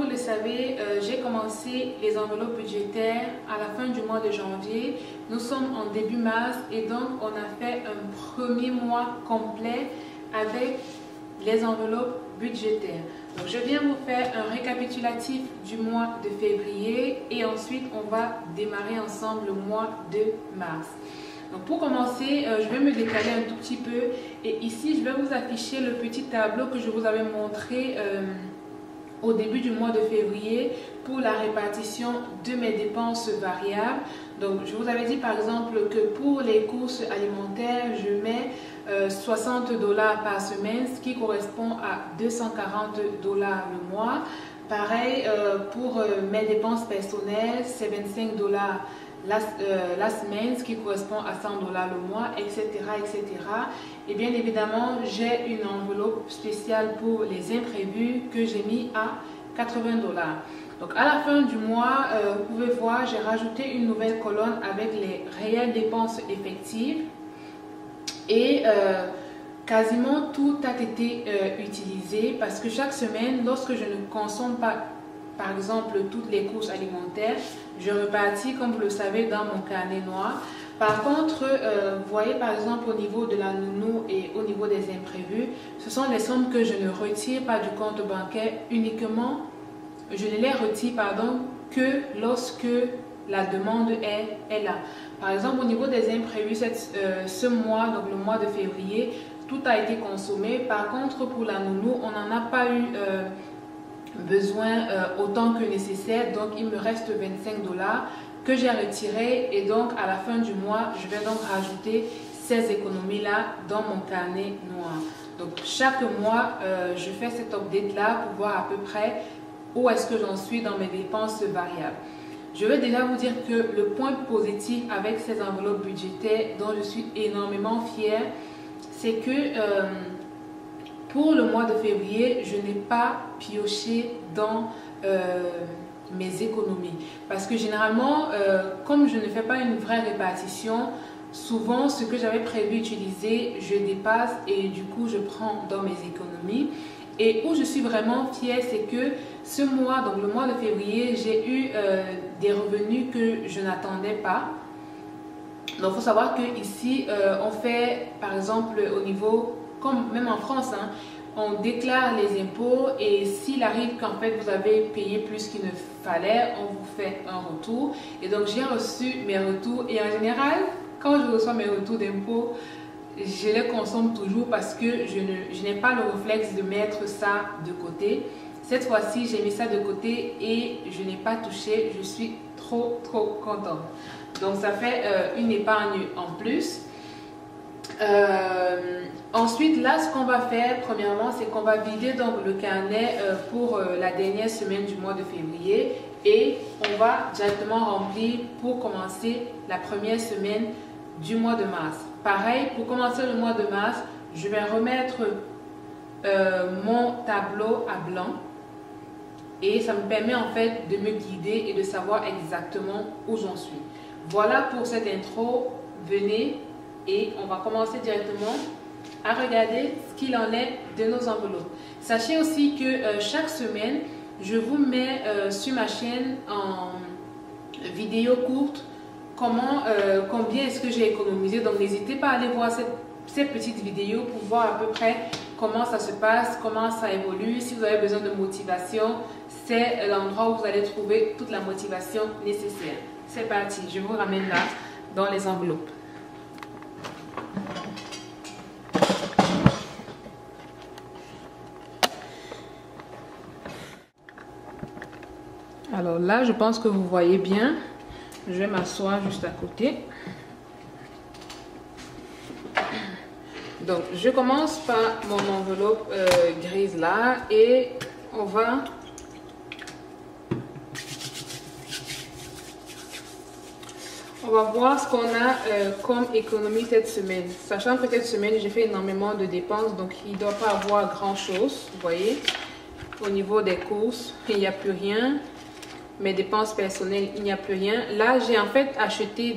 vous le savez, j'ai commencé les enveloppes budgétaires à la fin du mois de janvier. Nous sommes en début mars et donc on a fait un premier mois complet avec les enveloppes budgétaires. Donc je viens vous faire un récapitulatif du mois de février et ensuite on va démarrer ensemble le mois de mars. Donc pour commencer, je vais me décaler un tout petit peu et ici je vais vous afficher le petit tableau que je vous avais montré au début du mois de février pour la répartition de mes dépenses variables. Donc je vous avais dit par exemple que pour les courses alimentaires, je mets 60 $ par semaine, ce qui correspond à 240 $ le mois. Pareil pour mes dépenses personnelles, c'est 25 $ la semaine, ce qui correspond à 100 $ le mois, etc., etc. Et bien évidemment, j'ai une enveloppe spéciale pour les imprévus que j'ai mis à 80 $. Donc à la fin du mois, vous pouvez voir, j'ai rajouté une nouvelle colonne avec les réelles dépenses effectives et quasiment tout a été utilisé parce que chaque semaine, lorsque je ne consomme pas par exemple toutes les courses alimentaires, je repartis comme vous le savez dans mon carnet noir. Par contre, vous voyez par exemple au niveau de la nounou et au niveau des imprévus, ce sont les sommes que je ne retire pas du compte bancaire uniquement, je ne les retire que lorsque la demande est là. Par exemple au niveau des imprévus, ce mois, donc le mois de février, tout a été consommé. Par contre pour la nounou, on n'en a pas eu besoin autant que nécessaire, donc il me reste 25 $ que j'ai retiré et donc à la fin du mois je vais donc rajouter ces économies là dans mon carnet noir. Donc chaque mois je fais cette update là pour voir à peu près où est-ce que j'en suis dans mes dépenses variables. Je vais déjà vous dire que le point positif avec ces enveloppes budgétaires dont je suis énormément fière, c'est que pour le mois de février, je n'ai pas pioché dans mes économies. Parce que généralement, comme je ne fais pas une vraie répartition, souvent ce que j'avais prévu utiliser, je dépasse et du coup je prends dans mes économies. Et où je suis vraiment fière, c'est que ce mois, donc le mois de février, j'ai eu des revenus que je n'attendais pas. Donc il faut savoir qu'ici, on fait par exemple au niveau, comme même en France, hein, on déclare les impôts et s'il arrive qu'en fait vous avez payé plus qu'il ne fallait, on vous fait un retour. Et donc j'ai reçu mes retours et en général, quand je reçois mes retours d'impôts, je les consomme toujours parce que je n'ai pas le réflexe de mettre ça de côté. Cette fois-ci, j'ai mis ça de côté et je n'ai pas touché. Je suis trop contente. Donc ça fait une épargne en plus. Ensuite, là, ce qu'on va faire, premièrement, c'est qu'on va vider donc le carnet pour la dernière semaine du mois de février et on va directement remplir pour commencer la première semaine du mois de mars. Pareil, pour commencer le mois de mars, je vais remettre mon tableau à blanc et ça me permet en fait de me guider et de savoir exactement où j'en suis. Voilà pour cette intro. Venez et on va commencer directement à regarder ce qu'il en est de nos enveloppes. Sachez aussi que chaque semaine, je vous mets sur ma chaîne en vidéo courte combien est-ce que j'ai économisé. Donc n'hésitez pas à aller voir ces petites vidéos pour voir à peu près comment ça se passe, comment ça évolue. Si vous avez besoin de motivation, c'est l'endroit où vous allez trouver toute la motivation nécessaire. C'est parti, je vous ramène là dans les enveloppes. Alors là, je pense que vous voyez bien. Je vais m'asseoir juste à côté. Donc, je commence par mon enveloppe grise là et on va voir ce qu'on a comme économie cette semaine. Sachant que cette semaine, j'ai fait énormément de dépenses, donc il ne doit pas avoir grand-chose, vous voyez. Au niveau des courses, il n'y a plus rien. Mes dépenses personnelles, il n'y a plus rien. Là, j'ai en fait acheté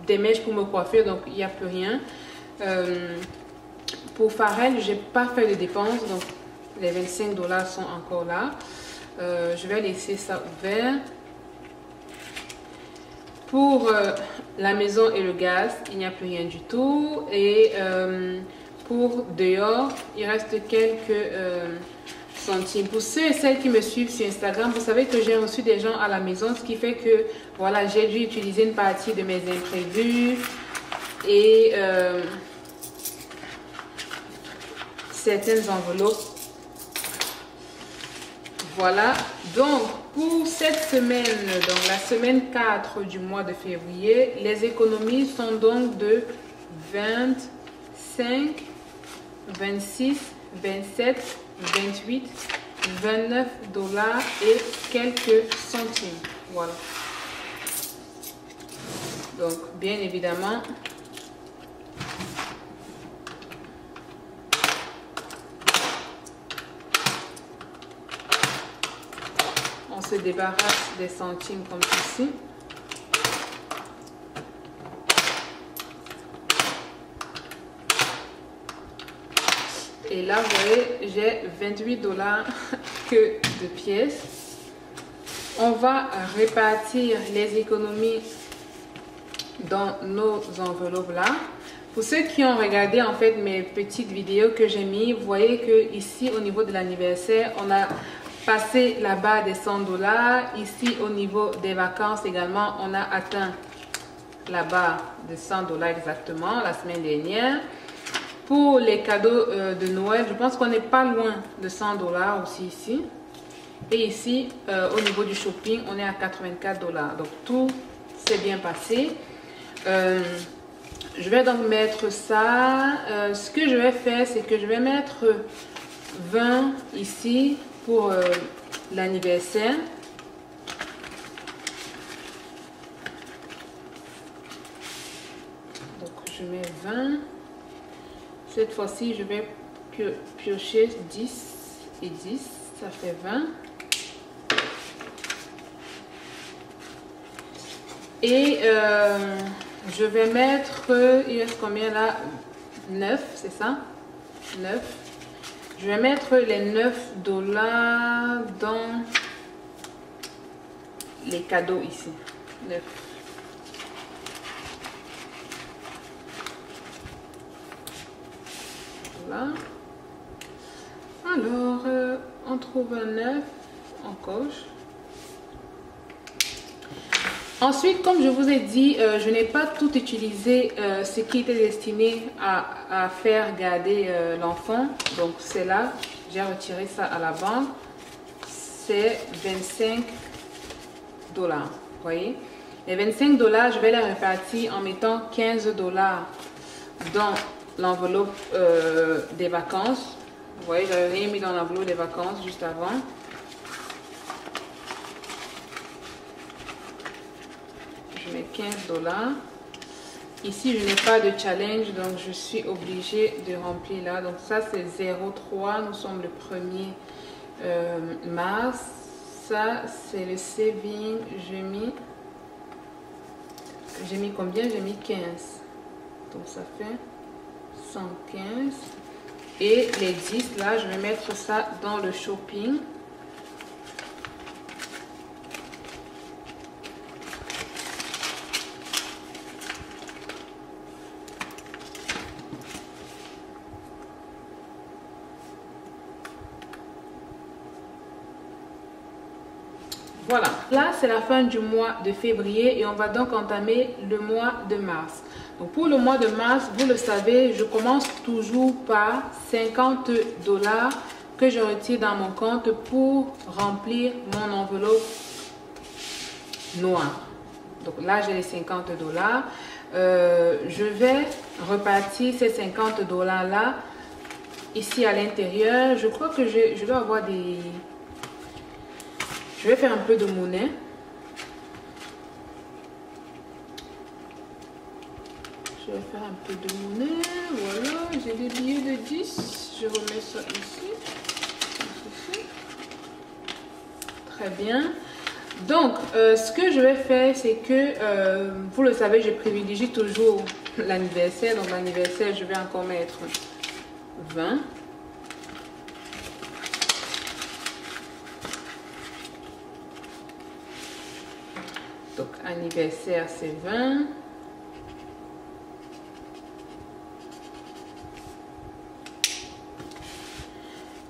des mèches pour me coiffer, donc il n'y a plus rien. Pour Pharrell, je n'ai pas fait de dépenses, donc les 25 $ sont encore là. Je vais laisser ça ouvert. Pour la maison et le gaz, il n'y a plus rien du tout. Et pour dehors, il reste quelques centimes. Pour ceux et celles qui me suivent sur Instagram, vous savez que j'ai reçu des gens à la maison, ce qui fait que voilà, j'ai dû utiliser une partie de mes imprévus et certaines enveloppes. Voilà, donc pour cette semaine, donc la semaine 4 du mois de février, les économies sont donc de 25, 26, 27, 28, 29 dollars et quelques centimes. Voilà. Donc, bien évidemment, on se débarrasse des centimes comme ceci. Et là, vous voyez, j'ai 28 dollars que de pièces. On va répartir les économies dans nos enveloppes là. Pour ceux qui ont regardé en fait mes petites vidéos que j'ai mis, vous voyez que ici au niveau de l'anniversaire, on a passé la barre des 100 dollars. Ici au niveau des vacances également, on a atteint la barre de 100 dollars exactement la semaine dernière. Pour les cadeaux de Noël, je pense qu'on n'est pas loin de 100 dollars aussi ici. Et ici, au niveau du shopping, on est à 84 dollars. Donc tout s'est bien passé. Je vais donc mettre ça. Ce que je vais faire, c'est que je vais mettre 20 ici pour l'anniversaire. Donc je mets 20. Cette fois-ci, je vais piocher 10 et 10, ça fait 20. Et je vais mettre, il reste combien là? 9, c'est ça? 9. Je vais mettre les 9 dollars dans les cadeaux ici. 9. Voilà. Alors, on trouve un 9, on coche. Ensuite, comme je vous ai dit, je n'ai pas tout utilisé ce qui était destiné à faire garder l'enfant. Donc, c'est là, j'ai retiré ça à la banque. C'est 25 dollars. Vous voyez? Les 25 dollars, je vais les répartir en mettant 15 dollars dans l'enveloppe des vacances. Vous voyez, j'avais rien mis dans l'enveloppe des vacances juste avant. Je mets 15 dollars. Ici, je n'ai pas de challenge, donc je suis obligée de remplir là. Donc ça, c'est 0,3. Nous sommes le 1er mars. Ça, c'est le saving. J'ai mis combien? J'ai mis 15. Donc ça fait 115. Et les 10 là, je vais mettre ça dans le shopping. Voilà, là c'est la fin du mois de février et on va donc entamer le mois de mars. Donc pour le mois de mars, vous le savez, je commence toujours par 50 dollars que je retire dans mon compte pour remplir mon enveloppe noire. Donc là j'ai les 50 dollars. Je vais repartir ces 50 dollars là ici à l'intérieur. Je crois que je vais avoir des... Je vais faire un peu de monnaie. Je vais faire un peu de monnaie. Voilà, j'ai des billets de 10. Je remets ça ici. Très bien. Donc, ce que je vais faire, c'est que, vous le savez, je privilégie toujours l'anniversaire. Donc, l'anniversaire, je vais encore mettre 20. Donc anniversaire c'est 20.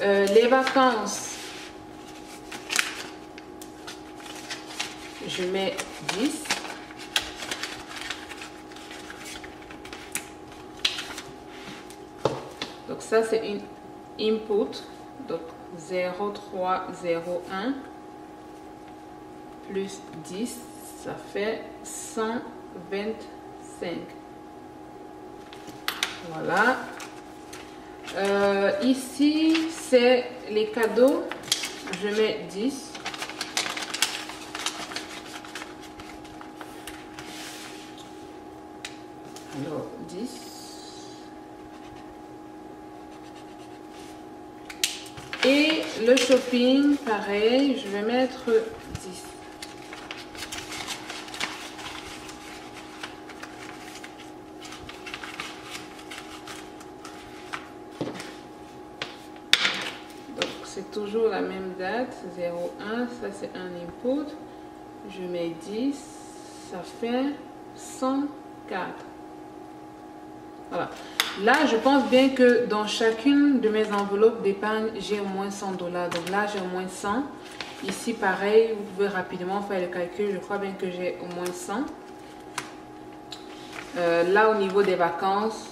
Les vacances, je mets 10. Donc ça c'est une input, donc 0,301 plus 10, ça fait 125. Voilà. Ici c'est les cadeaux, je mets 10. Alors 10. Et le shopping, pareil, je vais mettre 10. Donc c'est toujours la même date, 0,1, ça c'est un input. Je mets 10, ça fait 104. Voilà. Là, je pense bien que dans chacune de mes enveloppes d'épargne, j'ai au moins 100 $. Donc là, j'ai au moins 100. Ici, pareil, vous pouvez rapidement faire le calcul. Je crois bien que j'ai au moins 100. Là, au niveau des vacances,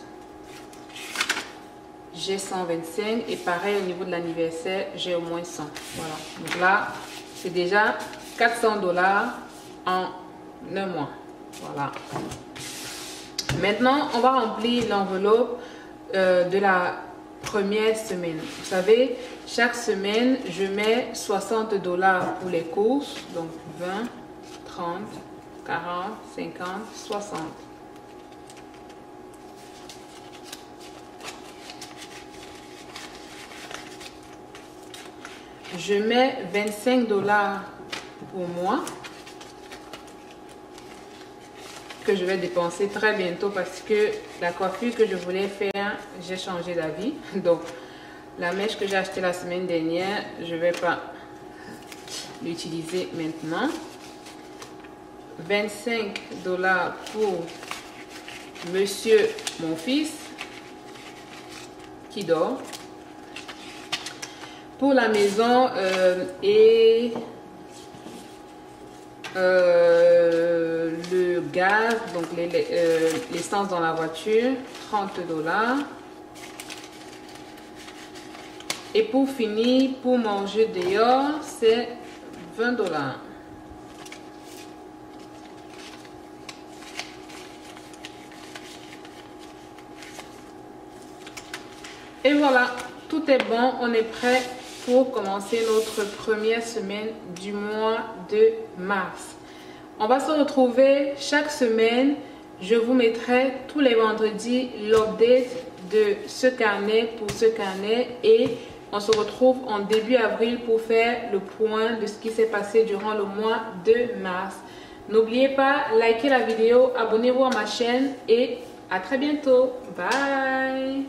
j'ai 125. Et pareil, au niveau de l'anniversaire, j'ai au moins 100. Voilà. Donc là, c'est déjà 400 $ en un mois. Voilà. Maintenant, on va remplir l'enveloppe de la première semaine. Vous savez, chaque semaine, je mets 60 $ pour les courses. Donc 20, 30, 40, 50, 60. Je mets 25 $ pour moi, que je vais dépenser très bientôt parce que la coiffure que je voulais faire, j'ai changé d'avis. Donc la mèche que j'ai achetée la semaine dernière, je ne vais pas l'utiliser maintenant. 25 $ pour monsieur mon fils qui dort. Pour la maison et le gaz, donc l'essence dans la voiture, 30 $. Et pour finir, pour manger dehors, c'est 20 $. Et voilà, tout est bon, on est prêt pour commencer notre première semaine du mois de mars. On va se retrouver chaque semaine. Je vous mettrai tous les vendredis l'update de ce carnet pour ce carnet et on se retrouve en début avril pour faire le point de ce qui s'est passé durant le mois de mars. N'oubliez pas, likez la vidéo, abonnez-vous à ma chaîne et à très bientôt. Bye!